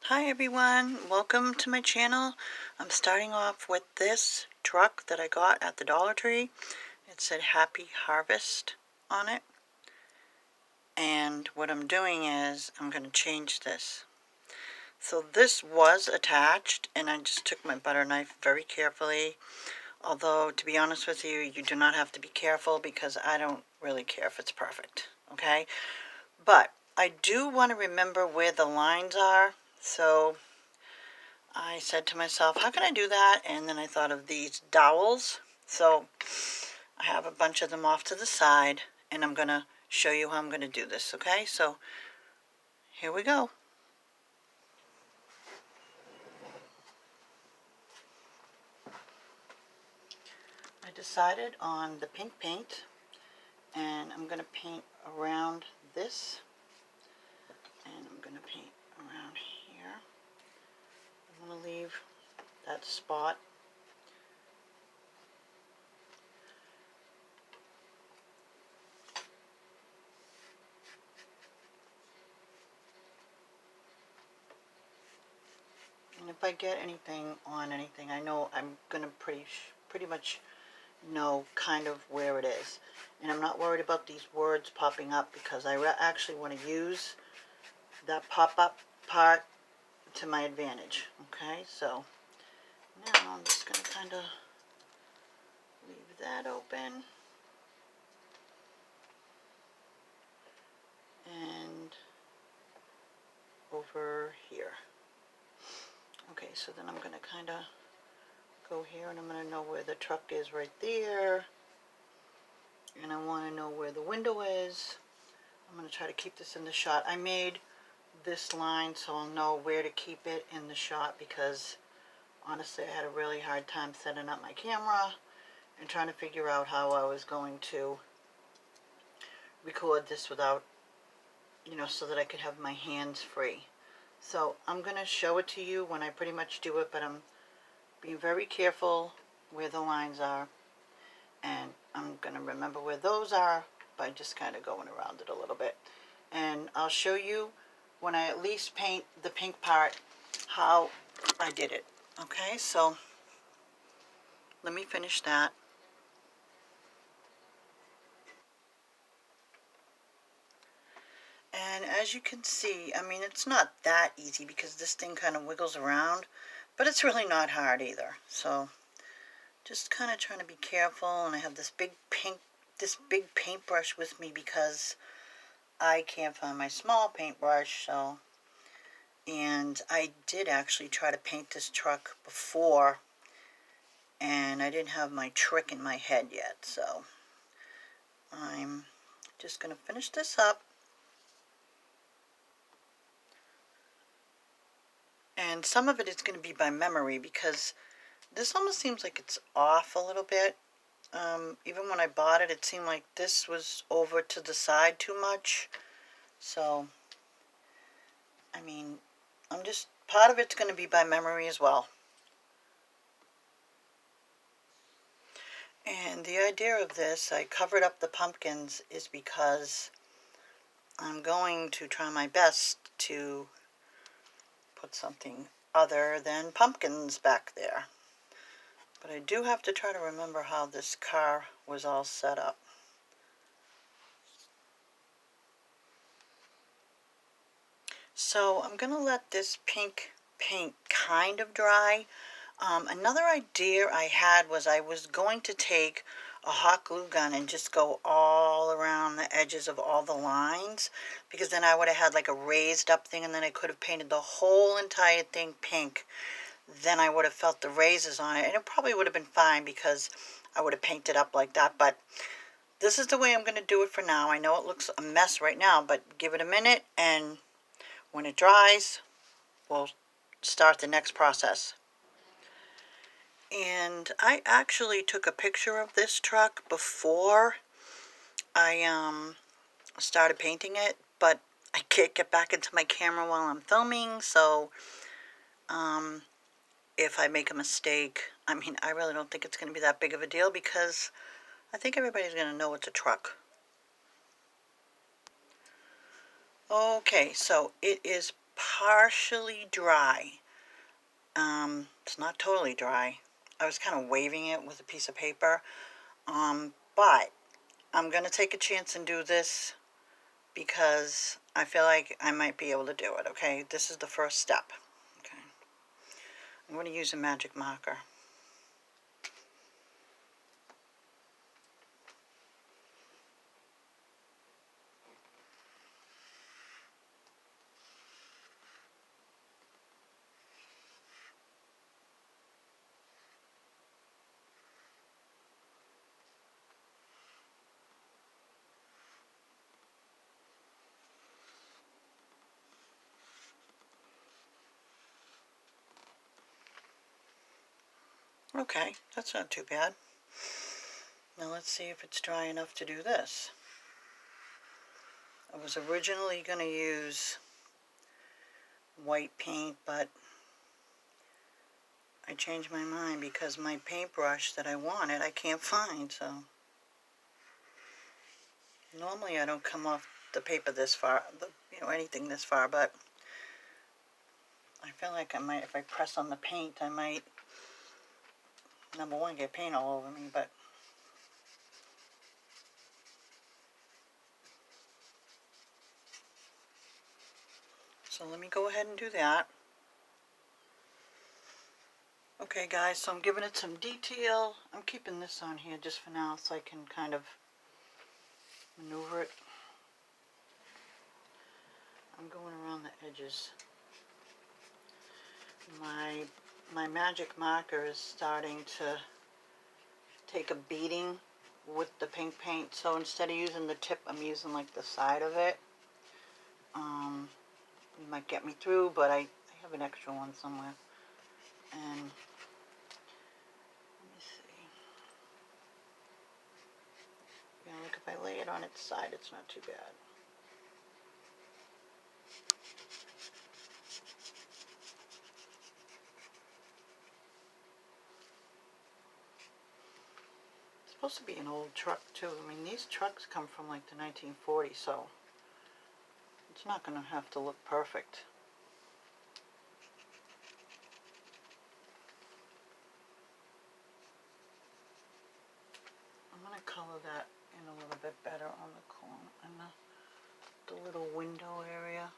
Hi everyone, welcome to my channel. I'm starting off with this truck that I got at the Dollar Tree. It said Happy Harvest on it. And what I'm doing is I'm going to change this. So this was attached and I just took my butter knife very carefully. Although to be honest with you, you do not have to be careful because I don't really care if it's perfect. Okay? But I do want to remember where the lines are. So I said to myself, how can I do that? And then I thought of these dowels. So I have a bunch of them off to the side, and I'm going to show you how I'm going to do this, okay? So here we go. I decided on the pink paint, and I'm going to paint around this, and I'm going to paint around here. I'm going to leave that spot. And if I get anything on anything, I know I'm going to pretty much know kind of where it is. And I'm not worried about these words popping up because I actually want to use that pop-up part to my advantage. Okay, so now I'm just going to kind of leave that open. And over here. Okay, so then I'm going to kind of go here and I'm going to know where the truck is right there. And I want to know where the window is. I'm going to try to keep this in the shot. I made this line so I'll know where to keep it in the shot because honestly I had a really hard time setting up my camera and trying to figure out how I was going to record this without, so that I could have my hands free. So I'm going to show it to you when I pretty much do it, but I'm being very careful where the lines are, and I'm going to remember where those are by just kind of going around it a little bit. And I'll show you when I at least paint the pink part how I did it. Okay, so let me finish that. And as you can see, I mean, it's not that easy because this thing kind of wiggles around, but it's really not hard either. So just kind of trying to be careful. And I have this big paintbrush with me because I can't find my small paintbrush. So, and I did actually try to paint this truck before, and I didn't have my trick in my head yet. So I'm just going to finish this up. And some of it is going to be by memory because this almost seems like it's off a little bit. Even when I bought it, it seemed like this was over to the side too much. So, I mean, part of it's going to be by memory as well. And the idea of this, I covered up the pumpkins, is because I'm going to try my best to put something other than pumpkins back there. But I do have to try to remember how this car was all set up. So I'm going to let this pink paint kind of dry. Another idea I had was I was going to take a hot glue gun and just go all around the edges of all the lines, because then I would have had like a raised up thing, and then I could have painted the whole entire thing pink. Then I would have felt the raises on it, and it probably would have been fine because I would have painted up like that. But this is the way I'm going to do it for now. I know it looks a mess right now, but give it a minute, and when it dries, we'll start the next process. And I actually took a picture of this truck before I started painting it, but I can't get back into my camera while I'm filming, so if I make a mistake, I mean, I really don't think it's going to be that big of a deal because I think everybody's going to know it's a truck. Okay, so it is partially dry. It's not totally dry. I was kind of waving it with a piece of paper. But I'm going to take a chance and do this because I feel like I might be able to do it, okay? This is the first step. Okay. I'm going to use a magic marker. Okay, that's not too bad. Now let's see if it's dry enough to do this. I was originally going to use white paint, but I changed my mind because my paintbrush that I wanted I can't find, so normally I don't come off the paper this far, anything this far, but I feel like I might, if I press on the paint, I might, number one, get paint all over me, but so let me go ahead and do that. Okay guys, so I'm giving it some detail. I'm keeping this on here just for now so I can kind of maneuver it. I'm going around the edges. My magic marker is starting to take a beating with the pink paint, so instead of using the tip, I'm using like the side of it. You might get me through, but I have an extra one somewhere. And let me see. Yeah, like if I lay it on its side, it's not too bad. It's supposed to be an old truck too. I mean, these trucks come from like the 1940s, so it's not going to have to look perfect. I'm going to color that in a little bit better on the corner and the little window area.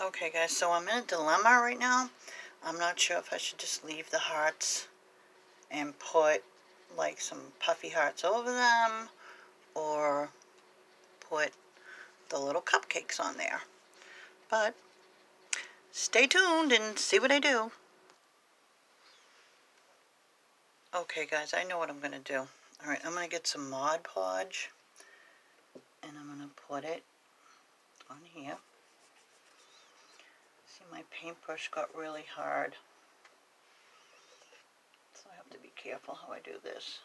Okay guys, so I'm in a dilemma right now. I'm not sure if I should just leave the hearts and put like some puffy hearts over them or put the little cupcakes on there. But stay tuned and see what I do. Okay guys, I know what I'm going to do. Alright, I'm going to get some Mod Podge and I'm going to put it on here. See, my paintbrush got really hard, so I have to be careful how I do this.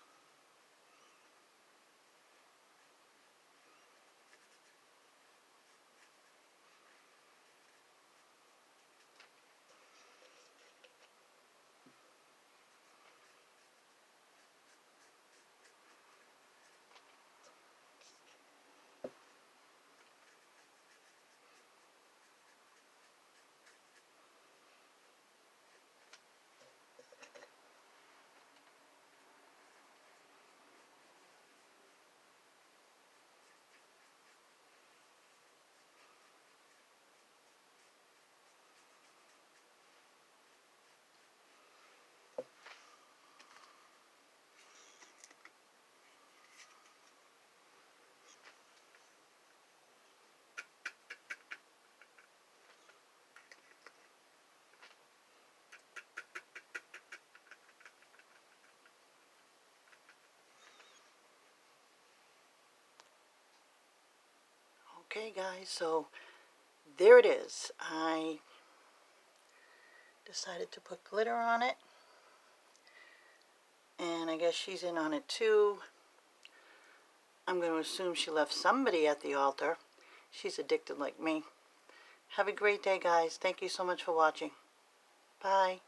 Okay guys, so there it is. I decided to put glitter on it, and I guess she's in on it too. I'm going to assume she left somebody at the altar. She's addicted like me. Have a great day, guys. Thank you so much for watching. Bye.